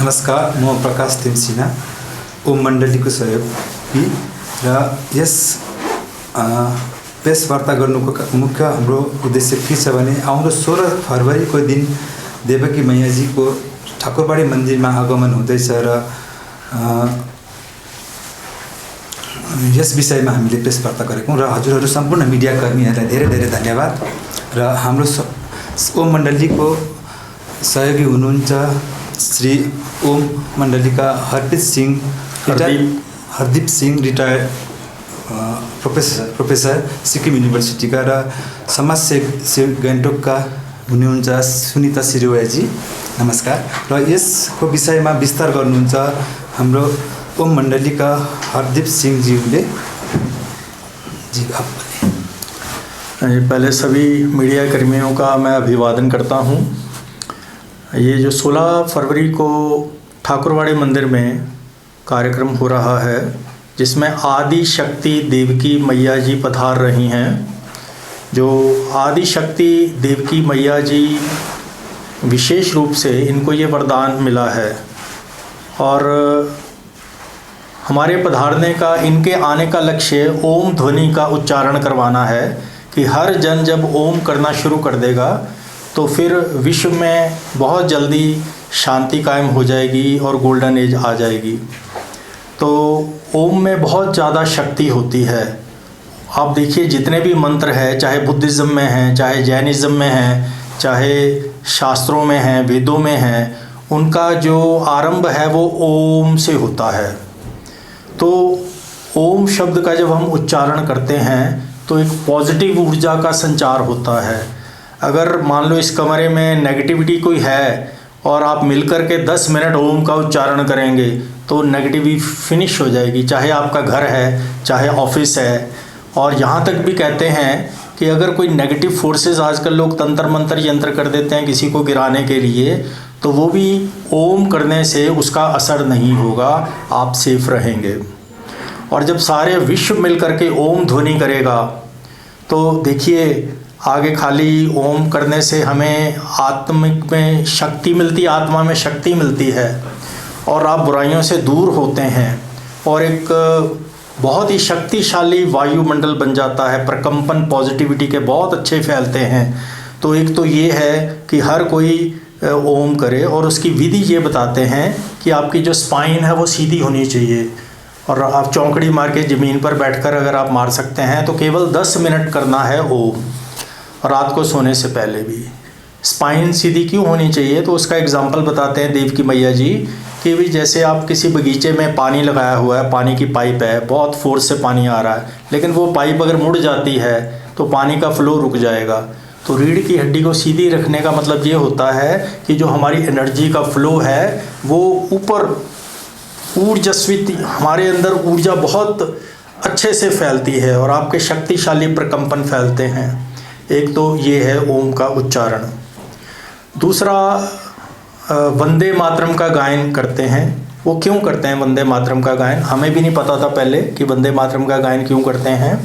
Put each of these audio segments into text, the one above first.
नमस्कार, म प्रकाश तिमसिना ओम मण्डलीको सहयोगी र यस प्रेस वार्ता गर्नुको मुख्य हाम्रो उद्देश्य के छ भने आउँदो 16 फरवरीको दिन देवकी मैयाजीको ठाकुरबाडी मन्दिरमा आगमन हुँदैछ र यस विषयमा हामीले प्रेस वार्ता गरेको र हजुरहरू सम्पूर्ण मिडियाकर्मीहरूलाई धेरै धेरै धन्यवाद। र हाम्रो ओम मण्डलीको सहयोगी हुनुहुन्छ श्री ओम मण्डलीका हरदीप सिंह रिटायर्ड प्रोफेसर सिक्किम युनिभर्सिटीका र समाजसेवी गान्तोकका हुनुहुन्छ सुनिता सिरुवाजी, नमस्कार। र यसको विषयमा विस्तार गर्नुहुन्छ हाम्रो ओम मण्डलीका हरदीप सिंहज्यूले। जी आप पहले सभी मीडिया कर्मियों का मैं अभिवादन करता हूं। ये जो 16 फरवरी को ठाकुरबाड़ी मंदिर में कार्यक्रम हो रहा है, जिसमें आदि शक्ति देवकी मैया जी पधार रही हैं। जो आदि शक्ति देवकी मैया जी विशेष रूप से इनको ये वरदान मिला है और हमारे पधारने का, इनके आने का लक्ष्य ओम ध्वनि का उच्चारण करवाना है कि हर जन जब ओम करना शुरू कर देगा तो फिर विश्व में बहुत जल्दी शांति कायम हो जाएगी और गोल्डन एज आ जाएगी। तो ओम में बहुत ज़्यादा शक्ति होती है। आप देखिए जितने भी मंत्र हैं, चाहे बुद्धिज़्म में हैं, चाहे जैनिज़्म में हैं, चाहे शास्त्रों में हैं, वेदों में हैं, उनका जो आरंभ है वो ओम से होता है। तो ओम शब्द का जब हम उच्चारण करते हैं तो एक पॉजिटिव ऊर्जा का संचार होता है। अगर मान लो इस कमरे में नेगेटिविटी कोई है और आप मिलकर के 10 मिनट ओम का उच्चारण करेंगे तो नेगेटिविटी फिनिश हो जाएगी, चाहे आपका घर है, चाहे ऑफिस है। और यहाँ तक भी कहते हैं कि अगर कोई नेगेटिव फोर्सेस, आजकल लोग तंत्र मंत्र यंत्र कर देते हैं किसी को गिराने के लिए, तो वो भी ओम करने से उसका असर नहीं होगा, आप सेफ रहेंगे। और जब सारे विश्व मिल कर के ओम ध्वनि करेगा तो देखिए आगे खाली ओम करने से हमें आत्मिक में शक्ति मिलती, आत्मा में शक्ति मिलती है और आप बुराइयों से दूर होते हैं और एक बहुत ही शक्तिशाली वायुमंडल बन जाता है। प्रकंपन पॉजिटिविटी के बहुत अच्छे फैलते हैं। तो एक तो ये है कि हर कोई ओम करे और उसकी विधि ये बताते हैं कि आपकी जो स्पाइन है वो सीधी होनी चाहिए और आप चौंकड़ी मार के ज़मीन पर बैठकर अगर आप मार सकते हैं तो केवल 10 मिनट करना है ओम, रात को सोने से पहले भी। स्पाइन सीधी क्यों होनी चाहिए तो उसका एग्जांपल बताते हैं देवकी मैया जी कि भी जैसे आप किसी बगीचे में पानी लगाया हुआ है, पानी की पाइप है, बहुत फोर्स से पानी आ रहा है, लेकिन वो पाइप अगर मुड़ जाती है तो पानी का फ्लो रुक जाएगा। तो रीढ़ की हड्डी को सीधी रखने का मतलब ये होता है कि जो हमारी एनर्जी का फ्लो है वो ऊपर ऊर्जस्वित, हमारे अंदर ऊर्जा बहुत अच्छे से फैलती है और आपके शक्तिशाली प्रकंपन फैलते हैं। एक तो ये है ओम का उच्चारण। दूसरा वंदे मातरम का गायन करते हैं। वो क्यों करते हैं वंदे मातरम का गायन? हमें भी नहीं पता था पहले कि वंदे मातरम का गायन क्यों करते हैं।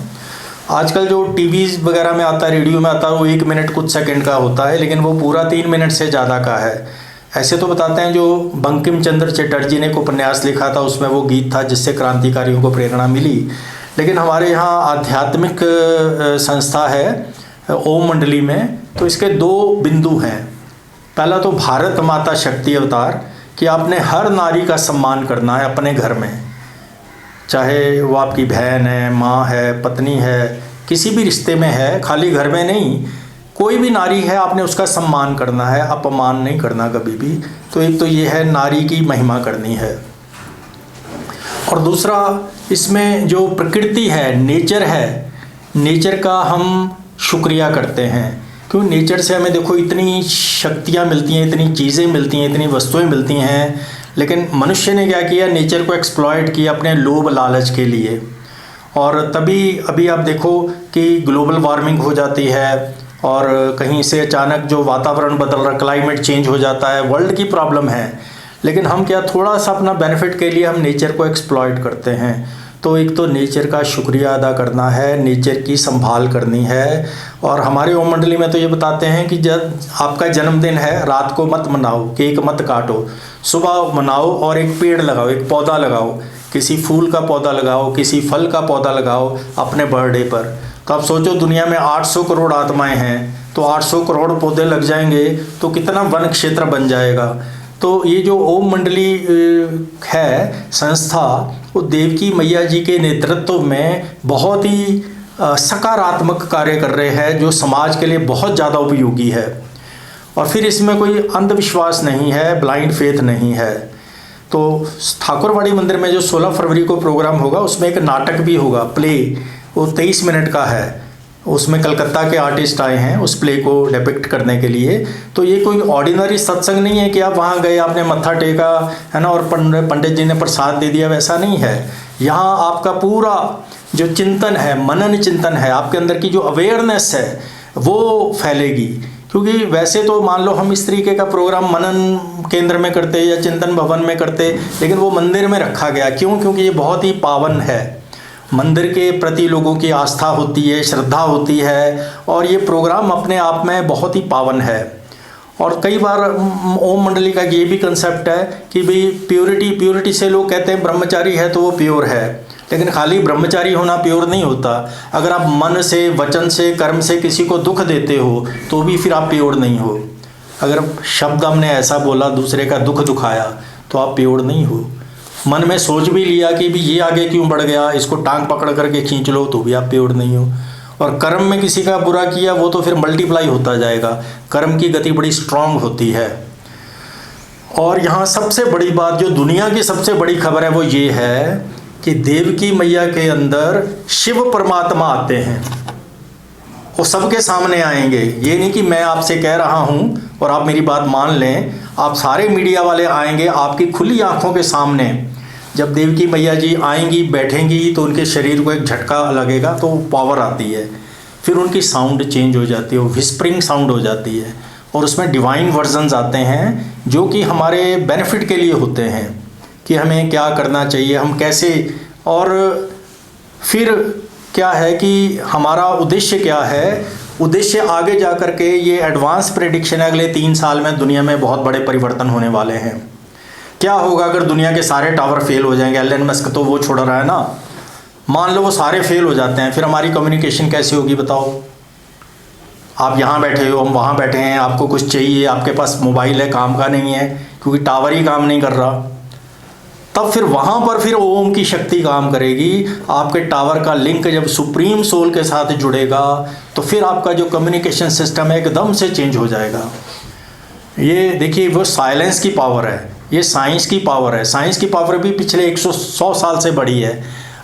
आजकल जो टीवीज़ वगैरह में आता है, रेडियो में आता है, वो 1 मिनट कुछ सेकंड का होता है, लेकिन वो पूरा 3 मिनट से ज़्यादा का है। ऐसे तो बताते हैं जो बंकिम चंद्र चटर्जी ने एक उपन्यास लिखा था, उसमें वो गीत था जिससे क्रांतिकारियों को प्रेरणा मिली। लेकिन हमारे यहाँ आध्यात्मिक संस्था है ओम मंडली में, तो इसके 2 बिंदु हैं। पहला तो भारत माता शक्ति अवतार कि आपने हर नारी का सम्मान करना है अपने घर में, चाहे वो आपकी बहन है, माँ है, पत्नी है, किसी भी रिश्ते में है, खाली घर में नहीं, कोई भी नारी है आपने उसका सम्मान करना है, अपमान नहीं करना कभी भी। तो एक तो ये है नारी की महिमा करनी है। और दूसरा इसमें जो प्रकृति है, नेचर है, नेचर का हम शुक्रिया करते हैं। क्यों? नेचर से हमें देखो इतनी शक्तियाँ मिलती हैं, इतनी चीज़ें मिलती हैं, इतनी वस्तुएं मिलती हैं, लेकिन मनुष्य ने क्या किया? नेचर को एक्सप्लॉइट किया अपने लोभ लालच के लिए। और तभी अभी आप देखो कि ग्लोबल वार्मिंग हो जाती है और कहीं से अचानक जो वातावरण बदल रहा, क्लाइमेट चेंज हो जाता है, वर्ल्ड की प्रॉब्लम है। लेकिन हम क्या, थोड़ा सा अपना बेनिफिट के लिए हम नेचर को एक्सप्लॉइट करते हैं। तो एक तो नेचर का शुक्रिया अदा करना है, नेचर की संभाल करनी है। और हमारे ओम मंडली में तो ये बताते हैं कि जब आपका जन्मदिन है, रात को मत मनाओ, केक मत काटो, सुबह मनाओ और एक पेड़ लगाओ, एक पौधा लगाओ, किसी फूल का पौधा लगाओ, किसी फल का पौधा लगाओ अपने बर्थडे पर। तो आप सोचो दुनिया में 800 करोड़ आत्माएं हैं, तो 800 करोड़ पौधे लग जाएंगे तो कितना वन क्षेत्र बन जाएगा। तो ये जो ओम मंडली है संस्था, वो देवकी मैया जी के नेतृत्व में बहुत ही सकारात्मक कार्य कर रहे हैं, जो समाज के लिए बहुत ज़्यादा उपयोगी है। और फिर इसमें कोई अंधविश्वास नहीं है, ब्लाइंड फेथ नहीं है। तो ठाकुरवाड़ी मंदिर में जो 16 फरवरी को प्रोग्राम होगा, उसमें एक नाटक भी होगा, प्ले, वो 23 मिनट का है। उसमें कलकत्ता के आर्टिस्ट आए हैं उस प्ले को डिपिक्ट करने के लिए। तो ये कोई ऑर्डिनरी सत्संग नहीं है कि आप वहाँ गए, आपने मत्था टेका, है ना, और पंडित जी ने प्रसाद दे दिया, वैसा नहीं है। यहाँ आपका पूरा जो चिंतन है, मनन चिंतन है, आपके अंदर की जो अवेयरनेस है वो फैलेगी। क्योंकि वैसे तो मान लो हम इस तरीके का प्रोग्राम मनन केंद्र में करते या चिंतन भवन में करते, लेकिन वो मंदिर में रखा गया। क्यों? क्योंकि ये बहुत ही पावन है, मंदिर के प्रति लोगों की आस्था होती है, श्रद्धा होती है, और ये प्रोग्राम अपने आप में बहुत ही पावन है। और कई बार ओम मंडली का ये भी कंसेप्ट है कि भाई प्योरिटी से लोग कहते हैं ब्रह्मचारी है तो वो प्योर है, लेकिन खाली ब्रह्मचारी होना प्योर नहीं होता। अगर आप मन से, वचन से, कर्म से किसी को दुख देते हो तो भी फिर आप प्योर नहीं हो। अगर शब्द हमने ऐसा बोला, दूसरे का दुख दुखाया, तो आप प्योर नहीं हो। मन में सोच भी लिया कि भी ये आगे क्यों बढ़ गया, इसको टांग पकड़ करके खींच लो, तो भी आप प्योर नहीं हो। और कर्म में किसी का बुरा किया, वो तो फिर मल्टीप्लाई होता जाएगा। कर्म की गति बड़ी स्ट्रांग होती है। और यहाँ सबसे बड़ी बात, जो दुनिया की सबसे बड़ी खबर है, वो ये है कि देवकी मैया के अंदर शिव परमात्मा आते हैं। वो सबके सामने आएंगे। ये नहीं कि मैं आपसे कह रहा हूँ और आप मेरी बात मान लें। आप सारे मीडिया वाले आएंगे आपकी खुली आंखों के सामने। जब देवकी मैया जी आएंगी, बैठेंगी, तो उनके शरीर को एक झटका लगेगा, तो पावर आती है। फिर उनकी साउंड चेंज हो जाती है, वो विस्परिंग साउंड हो जाती है, और उसमें डिवाइन वर्जन्स आते हैं जो कि हमारे बेनिफिट के लिए होते हैं कि हमें क्या करना चाहिए, हम कैसे, और फिर क्या है कि हमारा उद्देश्य क्या है। उद्देश्य आगे जा कर के ये एडवांस प्रेडिक्शन है, अगले 3 साल में दुनिया में बहुत बड़े परिवर्तन होने वाले हैं। क्या होगा अगर दुनिया के सारे टावर फेल हो जाएंगे? एलन मस्क तो वो छोड़ रहा है ना। मान लो वो सारे फेल हो जाते हैं, फिर हमारी कम्युनिकेशन कैसे होगी बताओ? आप यहाँ बैठे हो, हम वहाँ बैठे हैं, आपको कुछ चाहिए, आपके पास मोबाइल है, काम का नहीं है क्योंकि टावर ही काम नहीं कर रहा। तब फिर वहाँ पर फिर ओम की शक्ति काम करेगी। आपके टावर का लिंक जब सुप्रीम सोल के साथ जुड़ेगा तो फिर आपका जो कम्युनिकेशन सिस्टम है एकदम से चेंज हो जाएगा। ये देखिए, वो साइलेंस की पावर है, ये साइंस की पावर है। साइंस की पावर भी पिछले 100 साल से बढ़ी है।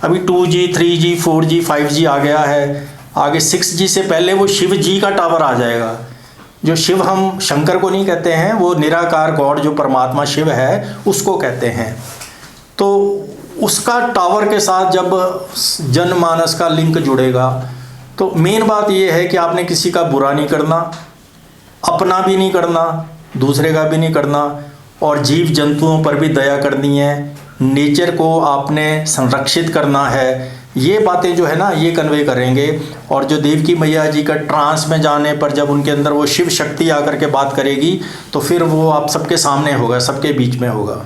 अभी 2G, 3G, 4G, 5G आ गया है। आगे 6G से पहले वो शिव जी का टावर आ जाएगा। जो शिव, हम शंकर को नहीं कहते हैं, वो निराकार गॉड जो परमात्मा शिव है उसको कहते हैं। तो उसका टावर के साथ जब जनमानस का लिंक जुड़ेगा, तो मेन बात ये है कि आपने किसी का बुरा नहीं करना, अपना भी नहीं करना, दूसरे का भी नहीं करना, और जीव जंतुओं पर भी दया करनी है। नेचर को आपने संरक्षित करना है। ये बातें जो है ना, ये कन्वे करेंगे। और जो देवकी मैया जी का ट्रांस में जाने पर जब उनके अंदर वो शिव शक्ति आकर के बात करेगी, तो फिर वो आप सबके सामने होगा, सबके बीच में होगा।